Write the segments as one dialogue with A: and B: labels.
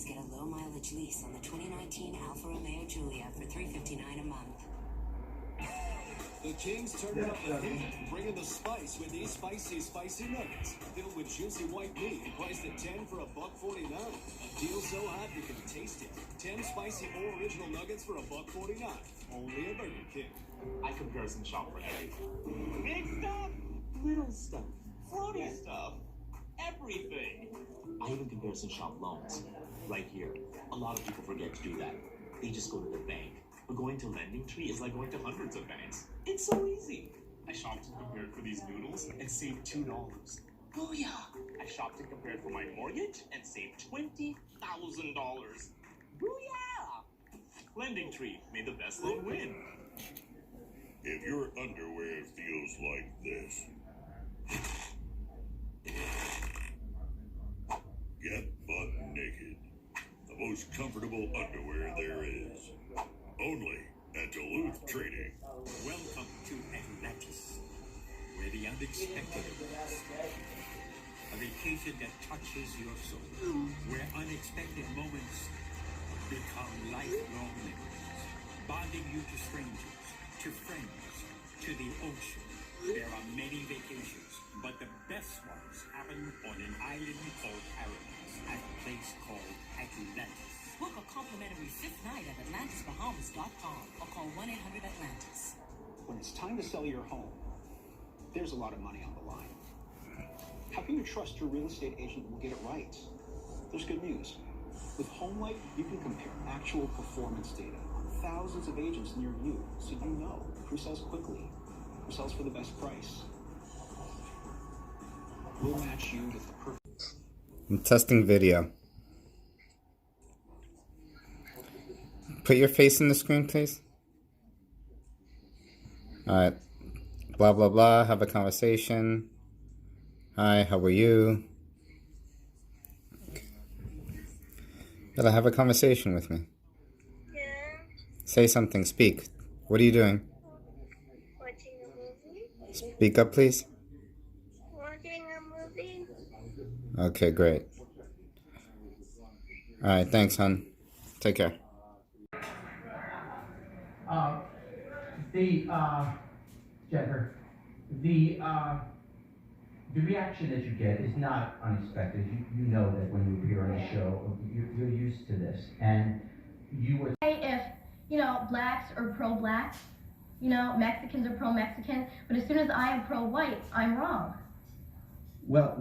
A: Please get a low mileage lease on the 2019 Alfa Romeo Giulia for $359 a month.
B: The Kings turn up the heat, bringing the spice with these spicy nuggets, filled with juicy white meat and priced at $10 for $1.49. A deal so hot you can taste it. 10 spicy or original nuggets for $1.49. Only at Burger King.
C: I comparison shop for everything.
B: Big stuff, little stuff, fruity stuff, everything.
C: I even comparison shop loans. Right here. A lot of people forget to do that. They just go to the bank. But going to LendingTree is like going to hundreds of banks. It's so easy. I shopped and compared for these noodles and saved $2. Booyah! I shopped and compared for my mortgage and saved $20,000. Booyah! LendingTree made the best loan win.
D: If your underwear feels like this, get butt naked. The most comfortable underwear there is. Only at Duluth Trading.
E: Welcome to Atlantis, where the unexpected awaits. A vacation that touches your soul, where unexpected moments become lifelong memories, bonding you to strangers, to friends, to the ocean. There are many vacations, but the best ones happen on an island called Paradise, at a place called Atlantis.
A: Book a complimentary 5th night at AtlantisBahamas.com or call 1-800-ATLANTIS.
F: When it's time to sell your home, there's a lot of money on the line. How can you trust your real estate agent will get it right? There's good news. With HomeLight, you can compare actual performance data on thousands of agents near you, so you know who sells quickly, who sells for the best price. We'll match you with the perfect...
G: I'm testing video. Put your face in the screen, please. Alright. Blah, blah, blah. Have a conversation. Hi, how are you? Gotta have a conversation with me.
H: Yeah.
G: Say something. Speak. What are you doing?
H: Watching a movie.
G: Speak up, please.
H: Watching a movie.
G: Okay, great. Alright, thanks, hon. Take care.
I: Jennifer, the reaction that you get is not unexpected. You know that when you appear on a show, you're used to this, and you were.
J: If blacks are pro-black, Mexicans are pro-Mexican, but as soon as I am pro-white, I'm wrong.
I: Well,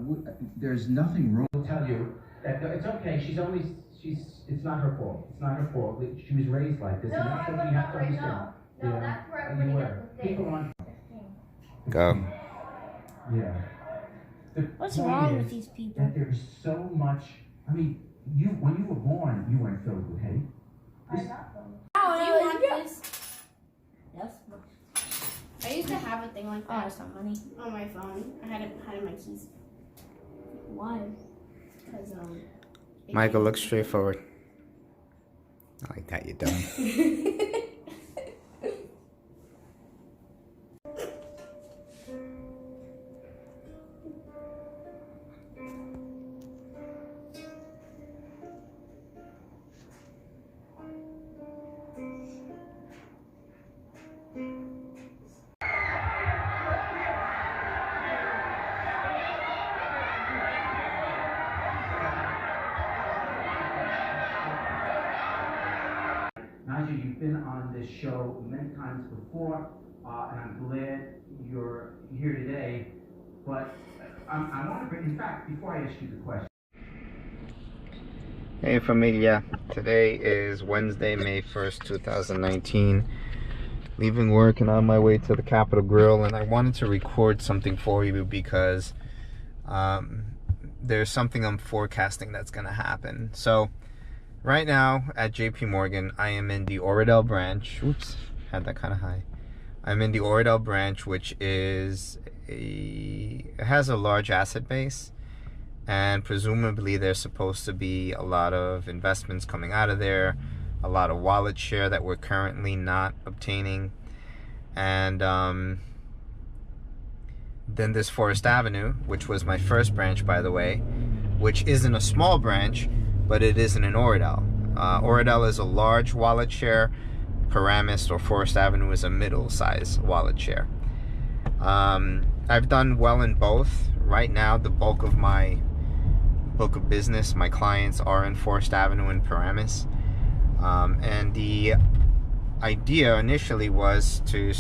I: there's nothing wrong. I'll tell you that it's okay. It's not her fault. It's not her fault. She was raised like this,
J: No,
I: and that's
J: I
I: what you have to understand.
J: No, that's where I'm bringing up the thing.
I: People on.
G: Go.
I: Yeah.
H: What's wrong with these people?
I: That there's so much. I mean, when you were born, you weren't filled with hate.
J: I'm not filled.
H: Oh, do you want this?
J: Yes.
H: I used to have a thing like that. Oh, some money on my phone. I had it in my keys. Why? Because
G: Michael, look straight forward. I like that, you dumb.
I: Naja, you've been on this show many times before, and I'm glad you're here today. But I want to bring, in fact, before I ask you the question.
G: Hey familia, today is Wednesday, May 1st, 2019. Leaving work and on my way to the Capitol Grill, and I wanted to record something for you because there's something I'm forecasting that's going to happen. So right now at JP Morgan, I am in the Oradell branch. Oops, had that kind of high. I'm in the Oradell branch, which is it has a large asset base, and presumably there's supposed to be a lot of investments coming out of there, a lot of wallet share that we're currently not obtaining. And then there's Forest Avenue, which was my first branch, by the way, which isn't a small branch, but it isn't in Oradell. Oradell is a large wallet share. Paramus or Forest Avenue is a middle-sized wallet share. I've done well in both. Right now, the bulk of my book of business, my clients are in Forest Avenue and Paramus. And the idea initially was to,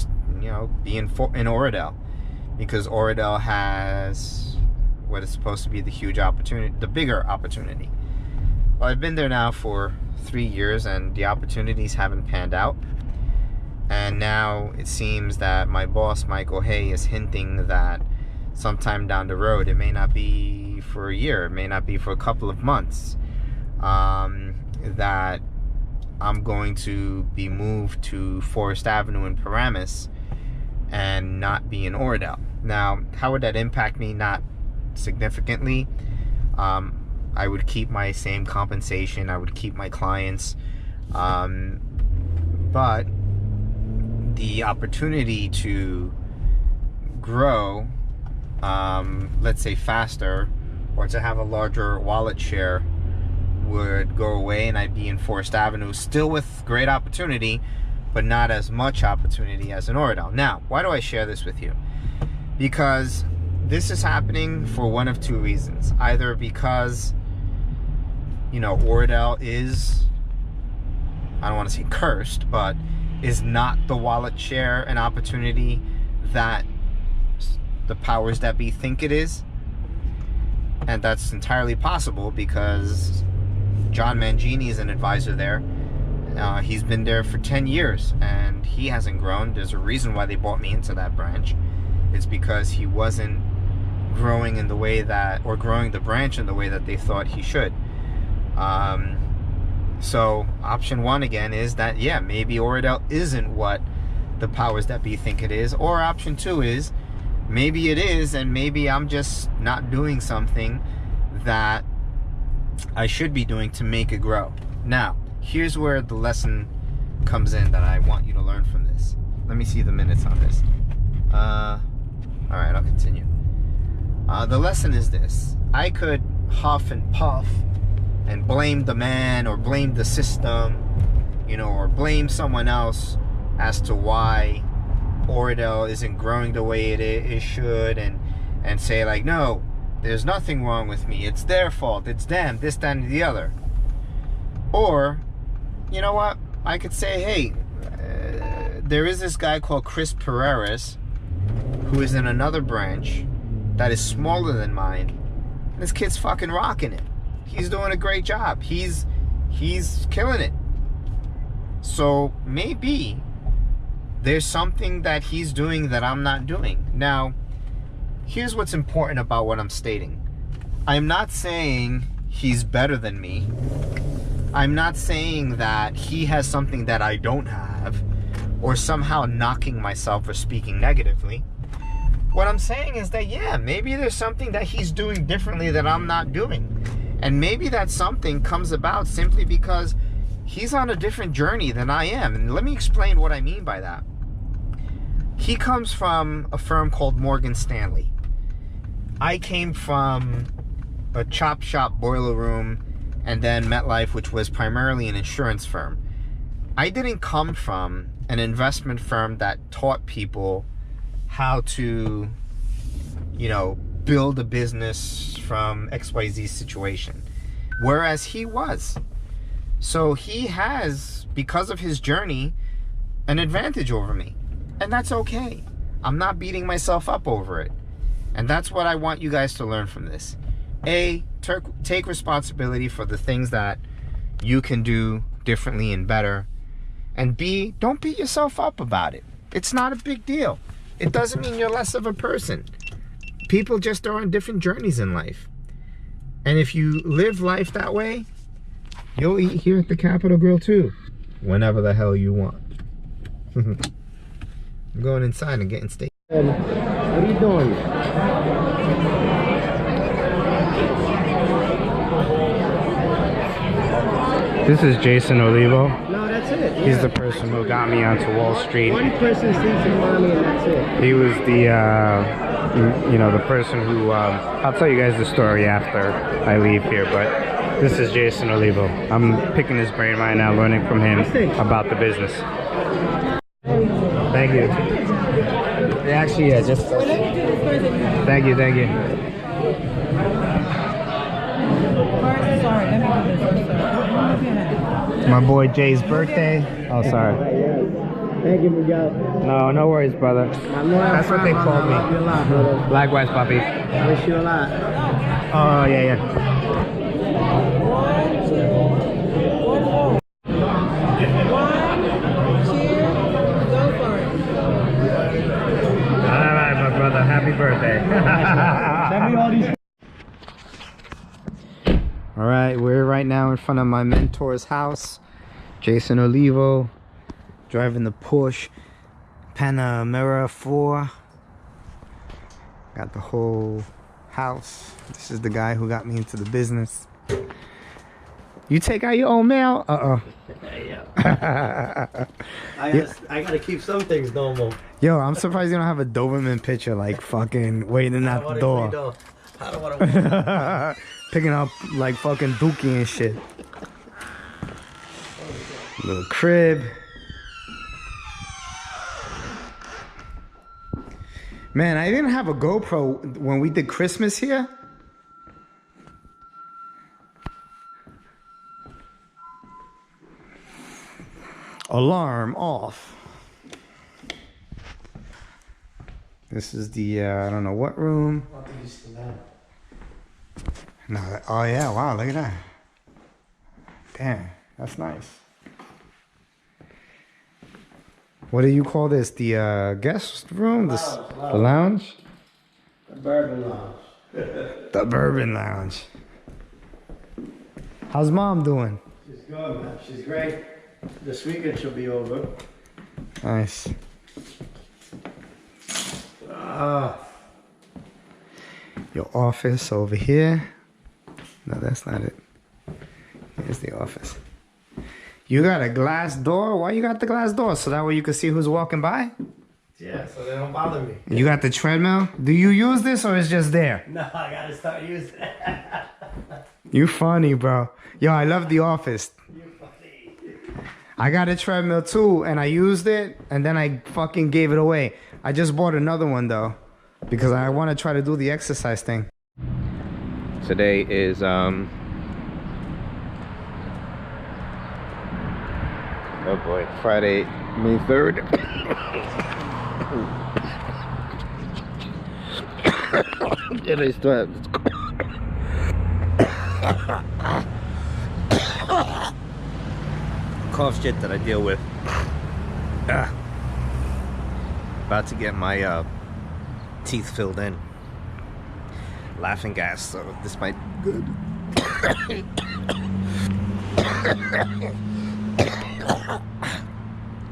G: be in Oradell, because Oradell has what is supposed to be the huge opportunity, the bigger opportunity. Well, I've been there now for 3 years and the opportunities haven't panned out. And now it seems that my boss, Michael Hay, is hinting that sometime down the road, it may not be for a year, it may not be for a couple of months, that I'm going to be moved to Forest Avenue in Paramus and not be in Oradell. Now, how would that impact me? Not significantly. I would keep my same compensation. I would keep my clients. But the opportunity to grow, let's say faster, or to have a larger wallet share would go away, and I'd be in Forest Avenue, still with great opportunity, but not as much opportunity as in Oradell. Now, why do I share this with you? Because this is happening for one of two reasons. Either because, Oradell is, I don't want to say cursed, but is not the wallet share and opportunity that the powers that be think it is. And that's entirely possible because John Mangini is an advisor there. He's been there for 10 years and he hasn't grown. There's a reason why they brought me into that branch. It's because he wasn't growing in the way that, or growing the branch in the way that they thought he should. So option one again is that, yeah, maybe Oradell isn't what the powers that be think it is. Or option two is maybe it is, and maybe I'm just not doing something that I should be doing to make it grow. Now, here's where the lesson comes in that I want you to learn from this. Let me see the minutes on this. All right, I'll continue. The lesson is this. I could huff and puff and blame the man or blame the system, or blame someone else as to why Oradell isn't growing the way it should, and say like, no, there's nothing wrong with me. It's their fault. It's them, this, that, and the other. Or, you know what? I could say, hey, there is this guy called Chris Pereira who is in another branch that is smaller than mine. This kid's fucking rocking it. He's doing a great job. He's killing it. So maybe there's something that he's doing that I'm not doing. Now, here's what's important about what I'm stating. I'm not saying he's better than me. I'm not saying that he has something that I don't have, or somehow knocking myself or speaking negatively. What I'm saying is that, yeah, maybe there's something that he's doing differently that I'm not doing. And maybe that something comes about simply because he's on a different journey than I am. And let me explain what I mean by that. He comes from a firm called Morgan Stanley. I came from a chop shop boiler room and then MetLife, which was primarily an insurance firm. I didn't come from an investment firm that taught people how to, build a business from XYZ situation. Whereas he was. So he has, because of his journey, an advantage over me. And that's okay. I'm not beating myself up over it. And that's what I want you guys to learn from this. A, take responsibility for the things that you can do differently and better. And B, don't beat yourself up about it. It's not a big deal. It doesn't mean you're less of a person. People just are on different journeys in life. And if you live life that way, you'll eat here at the Capitol Grill too. Whenever the hell you want. I'm going inside and getting steak. What are you doing? This is Jason Olivo.
K: No, that's it. Yeah.
G: He's the person who got me onto Wall Street.
K: One person sleeps in mommy and that's it.
G: He was the, the person who, I'll tell you guys the story after I leave here, but This is Jason Olivo. I'm picking his brain right now, learning from him about the business. Thank you. Actually, yeah, just... Thank you, thank you. My boy Jay's birthday. Oh, sorry.
K: Thank you, Miguel.
G: No worries, brother. That's what they called me. Likewise, Papi.
K: Wish you a lot.
G: Oh, yeah. All right, my brother. Happy birthday. All right, we're right now in front of my mentor's house, Jason Olivo, driving the Porsche Panamera 4. Got the whole house. This is the guy who got me into the business. You take out your own mail?
K: I gotta keep some things normal.
G: Yo, I'm surprised you don't have a Doberman picture like fucking waiting at the door.
K: I don't want to.
G: Picking up like fucking Dookie and shit. Little crib. Man, I didn't have a GoPro when we did Christmas here. Alarm off. This is the, I don't know what room. No, oh yeah, wow, look at that. Damn, that's nice. What do you call this? The guest room? The lounge?
K: The bourbon lounge.
G: The bourbon lounge. How's mom doing?
K: She's good, man. She's great. This weekend she'll be over.
G: Nice. Your office over here. No, that's not it. Here's the office. You got a glass door? Why you got the glass door? So that way you can see who's walking by?
K: Yeah, so they don't bother me.
G: You got the treadmill? Do you use this or it's just there?
K: No, I gotta start using it.
G: You funny, bro. Yo, I love the office.
K: You funny.
G: I got a treadmill too, and I used it, and then I fucking gave it away. I just bought another one though, because I want to try to do the exercise thing. Today is oh boy, Friday, May 3rd. Yeah, they still have cough shit that I deal with. About to get my teeth filled in. Laughing gas, so this might be good.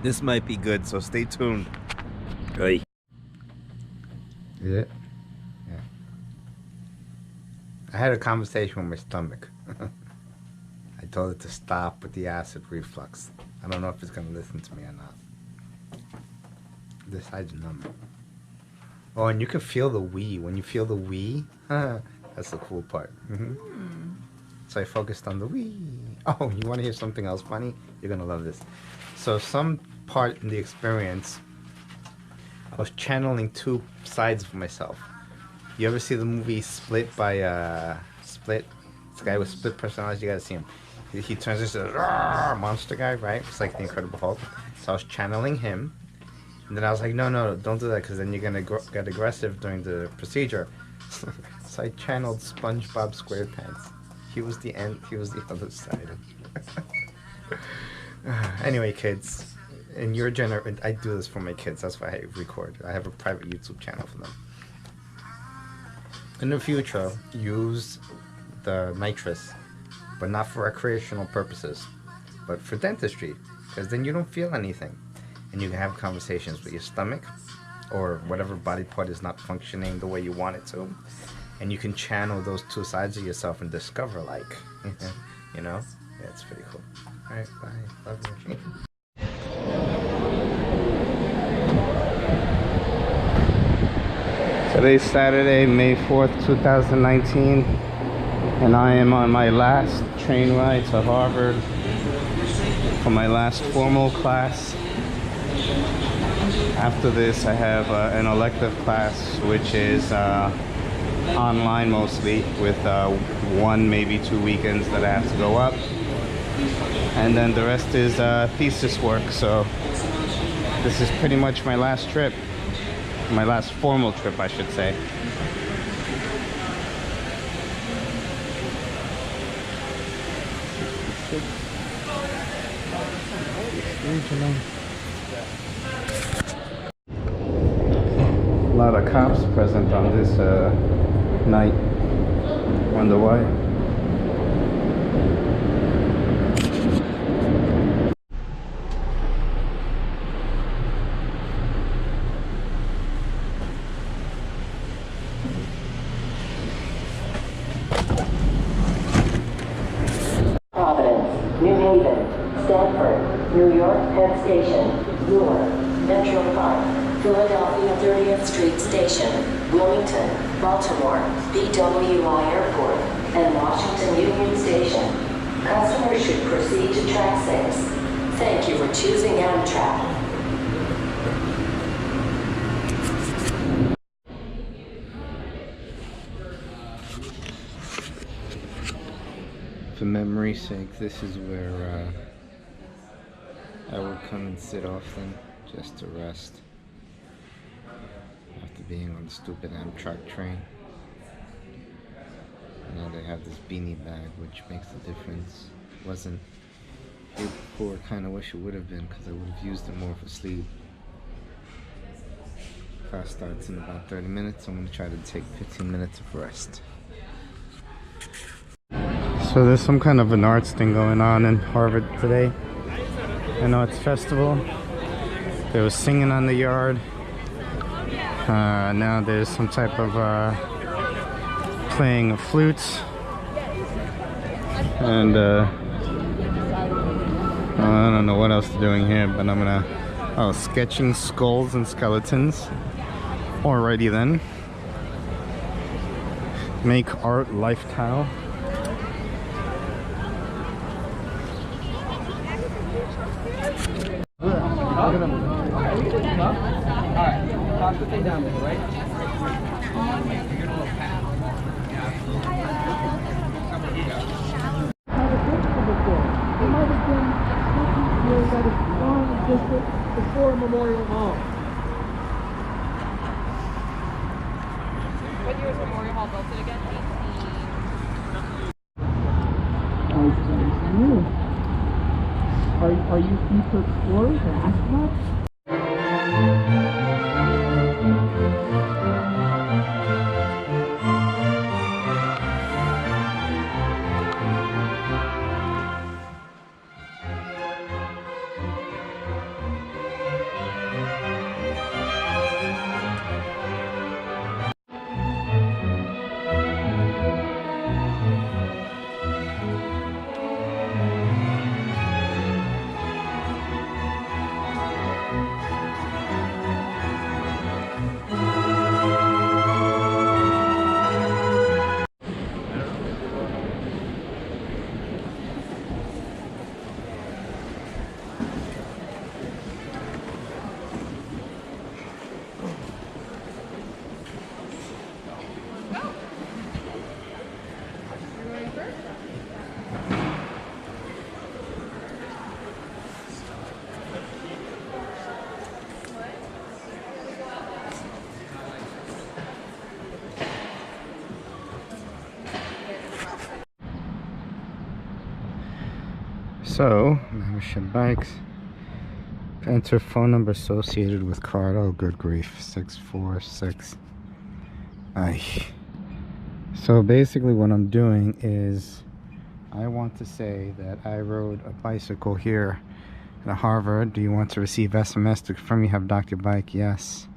G: This might be good, so stay tuned. Hey. Is it? Yeah. I had a conversation with my stomach. I told it to stop with the acid reflux. I don't know if it's gonna listen to me or not. This side's numb. Oh, and you can feel the wee. When you feel the wee, that's the cool part. So I focused on the wee. Oh, you want to hear something else funny? You're gonna love this. So some part in the experience, I was channeling two sides of myself. You ever see the movie Split by Split? It's a guy with split personality. You gotta see him. He turns into a monster guy, right? It's like the Incredible Hulk. So I was channeling him. And then I was like, no, don't do that, because then you're gonna get aggressive during the procedure. So I channeled SpongeBob SquarePants. He was the end. He was the other side. Anyway, kids, in your generation, I do this for my kids. That's why I record. I have a private YouTube channel for them. In the future, use the nitrous, but not for recreational purposes, but for dentistry, because then you don't feel anything. And you can have conversations with your stomach or whatever body part is not functioning the way you want it to. And you can channel those two sides of yourself and discover, like, you know? Yeah, it's pretty cool. All right, bye. Love you. Today's Saturday, May 4th, 2019. And I am on my last train ride to Harvard for my last formal class. After this, I have an elective class, which is online mostly, with 1, maybe 2 weekends that I have to go up. And then the rest is thesis work, so this is pretty much my last trip. My last formal trip, I should say. A lot of cops present on this night. Wonder why.
L: Providence, New Haven, Stanford, New York Penn Station, Newark, Metro Park, Philadelphia 30th Street Station, Wilmington, Baltimore, BWI Airport, and Washington Union Station. Customers should proceed to track 6. Thank you for choosing Amtrak.
G: For memory's sake, this is where I would come and sit often just to rest after being on the stupid Amtrak train. Now they have this beanie bag, which makes the difference. Wasn't here before. Kind of wish it would have been, because I would have used it more for sleep. Class starts in about 30 minutes. I'm going to try to take 15 minutes of rest. So there's some kind of an arts thing going on in Harvard today. An arts festival. There was singing on the yard. Now there's some type of playing of flutes. And I don't know what else they're doing here, but I'm gonna sketching skulls and skeletons. Alrighty then. Make art lifestyle.
M: Before Memorial Hall.
N: What year was Memorial Hall built it again? 18.
M: Are you future explorers or astronauts?
G: So, membership bikes. Enter phone number associated with card. Oh, good grief. 646. Aye. So basically what I'm doing is I want to say that I rode a bicycle here at Harvard. Do you want to receive SMS to confirm you have docked your bike? Yes.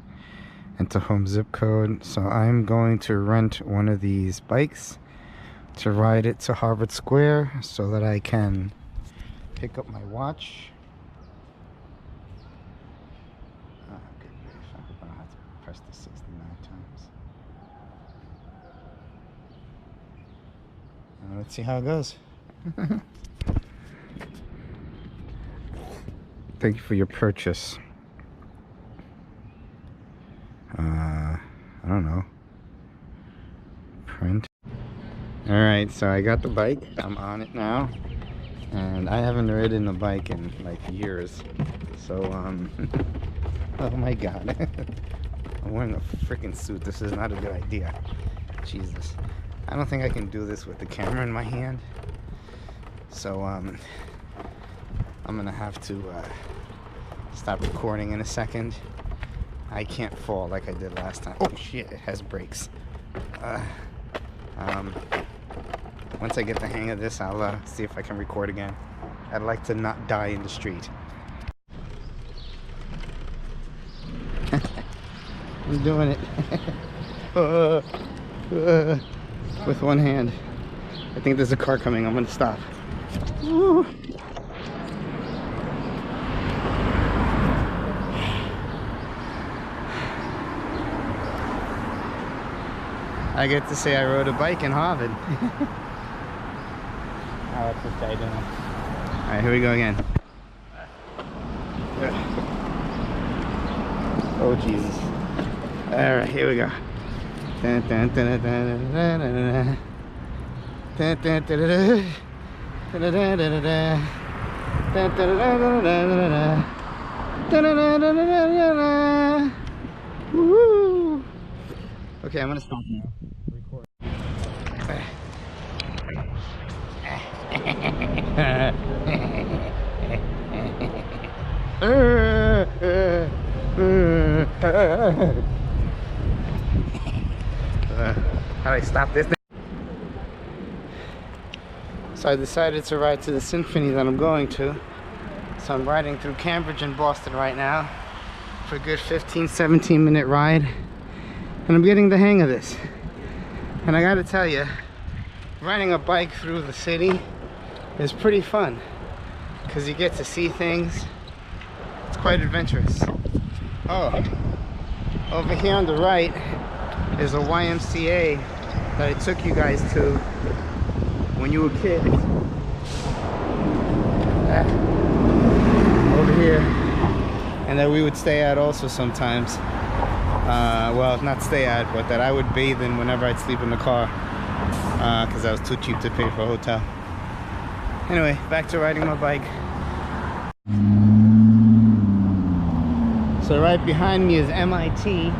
G: Enter home zip code. So I'm going to rent one of these bikes to ride it to Harvard Square so that I can pick up my watch. Oh, good grief. I hope I don't have to press this 69 times. let's see how it goes. Thank you for your purchase. I don't know. Print. Alright, so I got the bike. I'm on it now. And I haven't ridden a bike in like years. So, oh my god. I'm wearing a freaking suit. This is not a good idea. Jesus. I don't think I can do this with the camera in my hand. So, I'm gonna have to stop recording in a second. I can't fall like I did last time. Oh shit, it has brakes. Once I get the hang of this, I'll see if I can record again. I'd like to not die in the street. I'm doing it. With one hand. I think there's a car coming. I'm gonna stop. Woo. I get to say I rode a bike in Harvard. Oh, what's this guy doing? Alright, here we go again. Oh, Jesus. Alright, here we go. Dun, dun, dun, dun, dun, dun, dun, dun, dun, dun, dun, dun, dun. Woo! Okay, I'm gonna stop now. Record. How do I stop this thing? So I decided to ride to the symphony that I'm going to. So I'm riding through Cambridge and Boston right now for a good 15-17 minute ride. And I'm getting the hang of this. And I gotta tell you, riding a bike through the city is pretty fun because you get to see things. It's quite adventurous. Oh, over here on the right is a YMCA that I took you guys to when you were kids. Over here. And that we would stay at also sometimes. Well, not stay at, but that I would bathe in whenever I'd sleep in the car because I was too cheap to pay for a hotel. Anyway, back to riding my bike. So right behind me is MIT.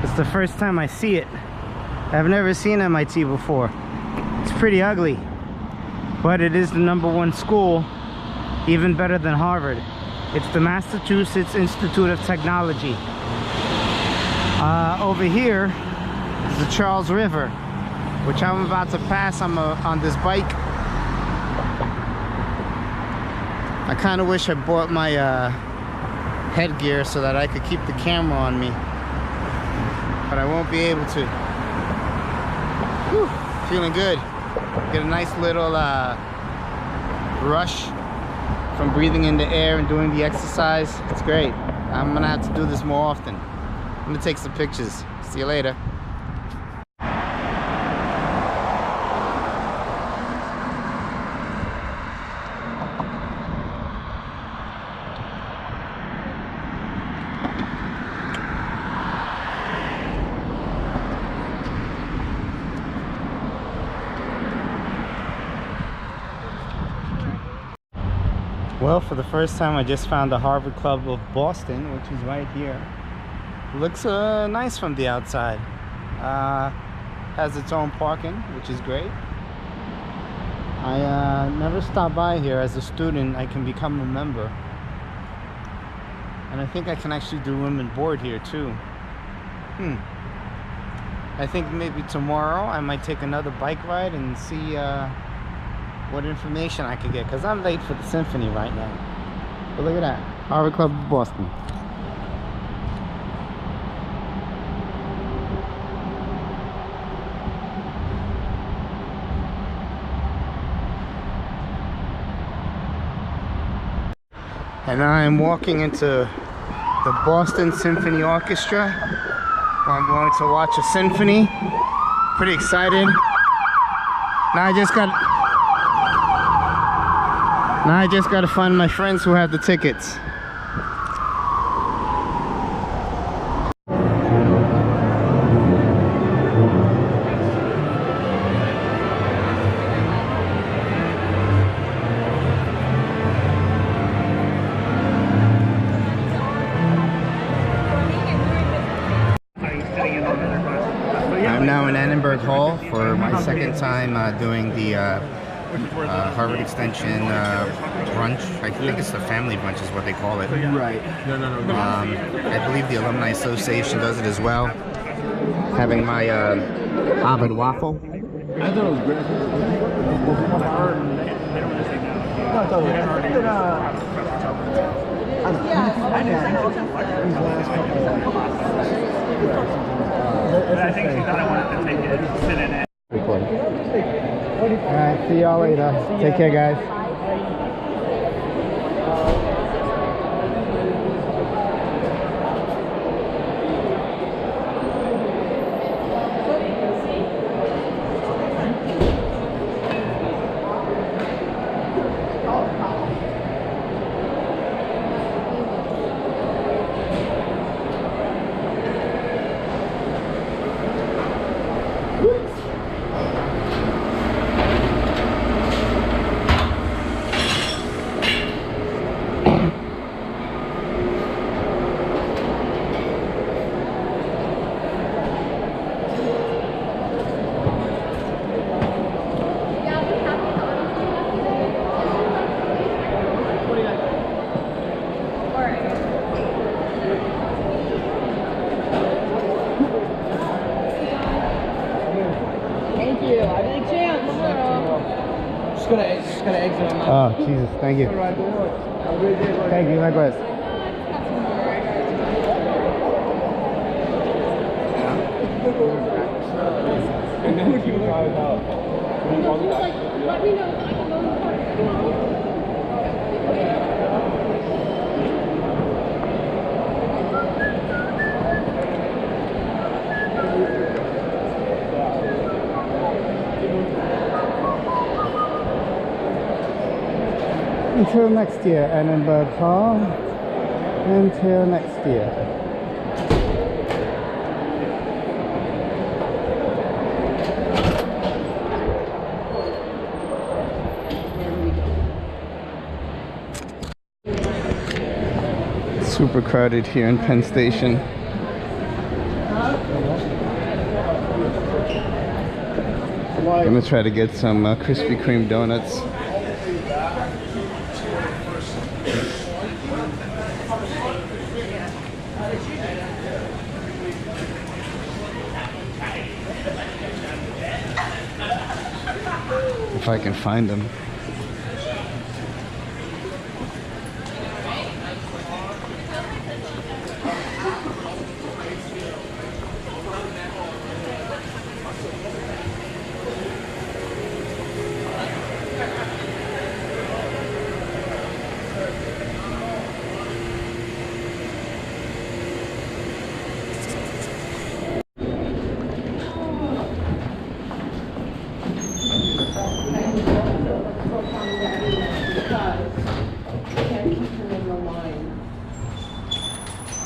G: It's the first time I see it. I've never seen MIT before. It's pretty ugly, but it is the #1 school, even better than Harvard. It's the Massachusetts Institute of Technology. Over here is the Charles River, which I'm about to pass on this bike. I kind of wish I bought my headgear so that I could keep the camera on me, but I won't be able to. Whew, feeling good. Get a nice little rush from breathing in the air and doing the exercise. It's great. I'm gonna have to do this more often. I'm gonna take some pictures. See you later. Well, for the first time I just found the Harvard Club of Boston, which is right here. Looks nice from the outside. Has its own parking, which is great. I never stopped by here. As a student, I can become a member. And I think I can actually do room and board here too. I think maybe tomorrow I might take another bike ride and see what information I could get, because I'm late for the symphony right now. But look at that, Harvard Club of Boston. And now I'm walking into the Boston Symphony Orchestra, where I'm going to watch a symphony. Pretty excited. Now I just gotta find my friends who have the tickets. I'm now in Annenberg Hall for my second time doing the Harvard Extension brunch. I think it's the family brunch is what they call it.
K: Right.
G: I believe the Alumni Association does it as well. Having my Harvard waffle.
K: I thought it was great. No, I thought it
O: I think she thought I wanted to take it, sit in it.
G: Alright, see y'all later. Take care, guys.
K: Just gonna exit on that.
G: Oh, Jesus, thank you. Thank you, likewise.
K: And then you drive out.
J: Let me know.
G: Until next year, Annenberg Hall. Until next year. Super crowded here in Penn Station. I'm gonna try to get some Krispy Kreme donuts. If I can find them.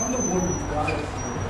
K: I'm the one who got it.